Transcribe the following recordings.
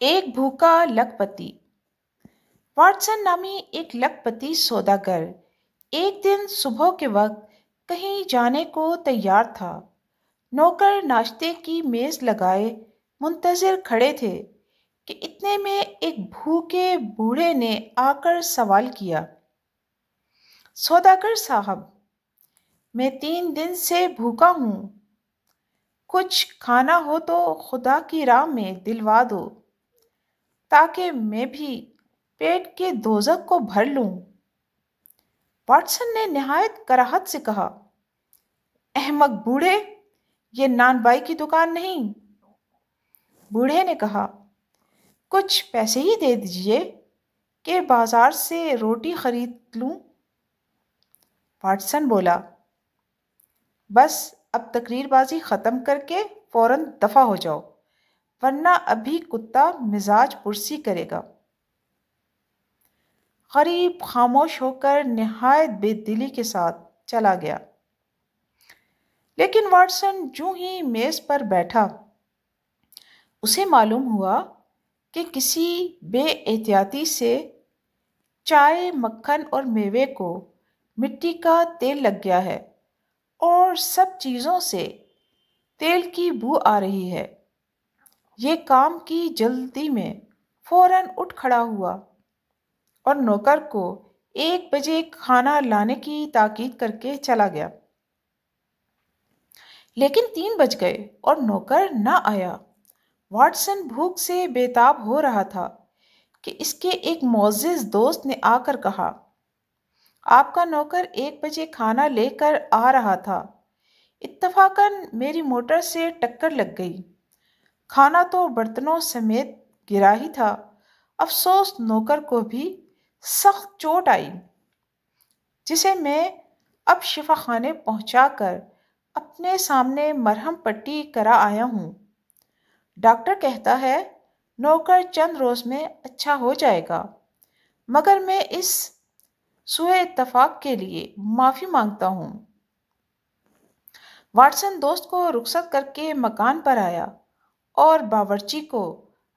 ایک بھوکا لکھپتی۔ واٹسن نامی ایک لکھپتی سوداگر ایک دن صبح کے وقت کہیں جانے کو تیار تھا۔ نوکر ناشتے کی میز لگائے منتظر کھڑے تھے کہ اتنے میں ایک بھوکے بوڑھے نے آ کر سوال کیا، سوداگر صاحب، میں 3 دن سے بھوکا ہوں، کچھ کھانا ہو تو خدا کی راہ میں دلوا دو تاکہ میں بھی پیٹ کے دوزخ کو بھر لوں۔ واٹسن نے نہایت کراہت سے کہا، احمق بوڑھے، یہ نان بائی کی دکان نہیں۔ بوڑھے نے کہا، کچھ پیسے ہی دے دیجئے کہ بازار سے روٹی خرید لوں۔ واٹسن بولا، بس اب تقریر بازی ختم کر کے فوراً دفع ہو جاؤ ورنہ ابھی کتا مزاج پرسی کرے گا۔ غریب خاموش ہو کر نہایت بے دلی کے ساتھ چلا گیا۔ لیکن واٹسن جوں ہی میز پر بیٹھا، اسے معلوم ہوا کہ کسی بے احتیاطی سے چائے، مکھن اور میوے کو مٹی کا تیل لگ گیا ہے اور سب چیزوں سے تیل کی بو آ رہی ہے۔ یہ کام کی جلدی میں فوراً اٹھ کھڑا ہوا اور نوکر کو 1 بجے کھانا لانے کی تاکید کر کے چلا گیا۔ لیکن 3 بج گئے اور نوکر نہ آیا۔ واٹسن بھوک سے بے تاب ہو رہا تھا کہ اس کے ایک معزز دوست نے آ کر کہا، آپ کا نوکر 1 بجے کھانا لے کر آ رہا تھا، اتفاقاً میری موٹر سے ٹکر لگ گئی، کھانا تو برتنوں سمیت گرا ہی تھا۔ افسوس نوکر کو بھی سخت چوٹ آئی، جسے میں اب شفا خانے پہنچا کر اپنے سامنے مرہم پٹی کرا آیا ہوں۔ ڈاکٹر کہتا ہے نوکر چند روز میں اچھا ہو جائے گا، مگر میں اس سوء اتفاق کے لیے معافی مانگتا ہوں۔ واٹسن دوست کو رخصت کر کے مکان پر آیا اور باورچی کو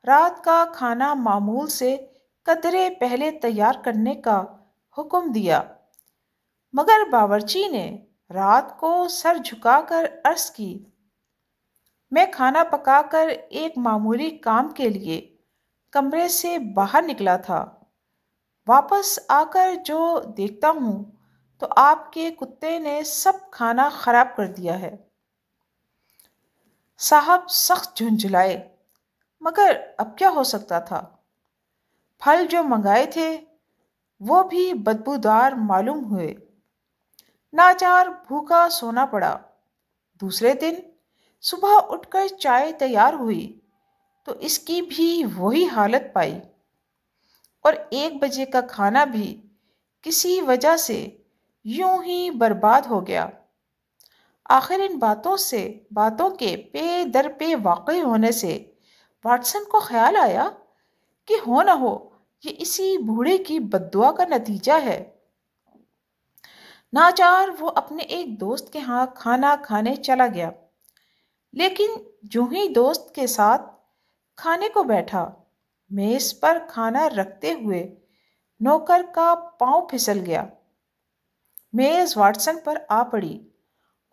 رات کا کھانا معمول سے قدرے پہلے تیار کرنے کا حکم دیا، مگر باورچی نے رات کو سر جھکا کر عرض کی، میں کھانا پکا کر ایک معمولی کام کے لیے کمرے سے باہر نکلا تھا، واپس آ کر جو دیکھتا ہوں تو آپ کے کتے نے سب کھانا خراب کر دیا ہے۔ صاحب سخت جھنجھلائے، مگر اب کیا ہو سکتا تھا؟ پھل جو منگائے تھے وہ بھی بدبودار معلوم ہوئے۔ ناچار بھوکا سونا پڑا۔ دوسرے دن صبح اٹھ کر چائے تیار ہوئی تو اس کی بھی وہی حالت پائی، اور 1 بجے کا کھانا بھی کسی وجہ سے یوں ہی برباد ہو گیا۔ آخر ان باتوں کے پے در پے واقع ہونے سے واٹسن کو خیال آیا کہ ہو نہ ہو یہ اسی بوڑھے کی بددعا کا نتیجہ ہے۔ ناچار وہ اپنے ایک دوست کے ہاں کھانا کھانے چلا گیا، لیکن جو ہی دوست کے ساتھ کھانے کو بیٹھا، میز پر کھانا رکھتے ہوئے نوکر کا پاؤں پھسل گیا، میز واٹسن پر آ پڑی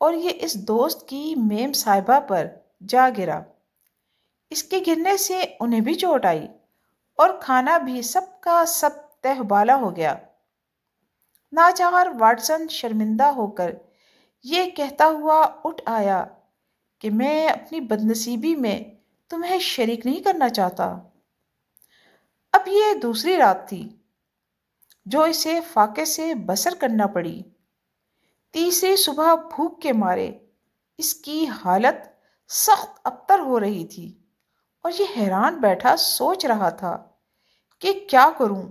اور یہ اس دوست کی میم صاحبہ پر جا گرا۔ اس کے گرنے سے انہیں بھی چوٹ آئی اور کھانا بھی سب کا سب تہہ بالا ہو گیا۔ ناچار واٹسن شرمندہ ہو کر یہ کہتا ہوا اٹھ آیا کہ میں اپنی بدنصیبی میں تمہیں شریک نہیں کرنا چاہتا۔ اب یہ دوسری رات تھی جو اسے فاقے سے بسر کرنا پڑی۔ تیسری صبح بھوک کے مارے اس کی حالت سخت ابتر ہو رہی تھی اور یہ حیران بیٹھا سوچ رہا تھا کہ کیا کروں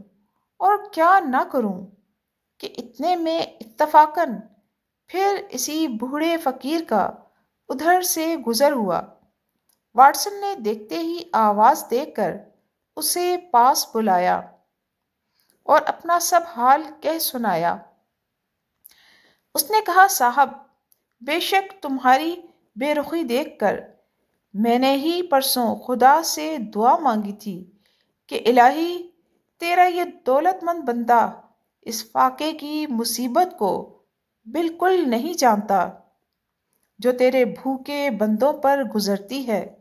اور کیا نہ کروں کہ اتنے میں اتفاقاً پھر اسی بوڑھے فقیر کا ادھر سے گزر ہوا۔ واٹسن نے دیکھتے ہی آواز دے کر اسے پاس بلایا اور اپنا سب حال کہہ سنایا۔ اس نے کہا، صاحب، بے شک تمہاری بے رخی دیکھ کر میں نے ہی پرسوں خدا سے دعا مانگی تھی کہ الہی تیرا یہ دولت مند بندہ اس فاقے کی مصیبت کو بالکل نہیں جانتا جو تیرے بھوکے بندوں پر گزرتی ہے۔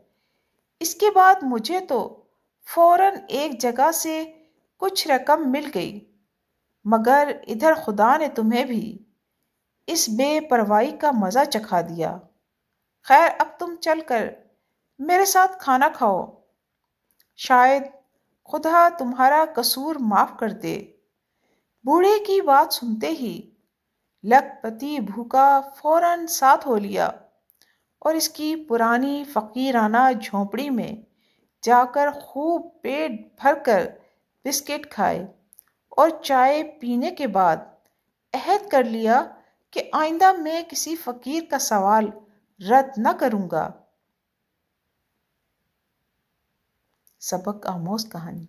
اس کے بعد مجھے تو فوراً ایک جگہ سے کچھ رقم مل گئی، مگر ادھر خدا نے تمہیں بھی اس بے پرواہی کا مزہ چکھا دیا۔ خیر اب تم چل کر میرے ساتھ کھانا کھاؤ، شاید خدا تمہارا قصور معاف کر دے۔ بوڑھے کی بات سنتے ہی لکھپتی بھوکا فوراً ساتھ ہو لیا اور اس کی پرانی فقیرانہ جھونپڑی میں جا کر خوب پیٹ بھر کر بسکٹ کھائے اور چائے پینے کے بعد عہد کر لیا کہ آئندہ میں کسی فقیر کا سوال رد نہ کروں گا۔ سبق آموز کہانی۔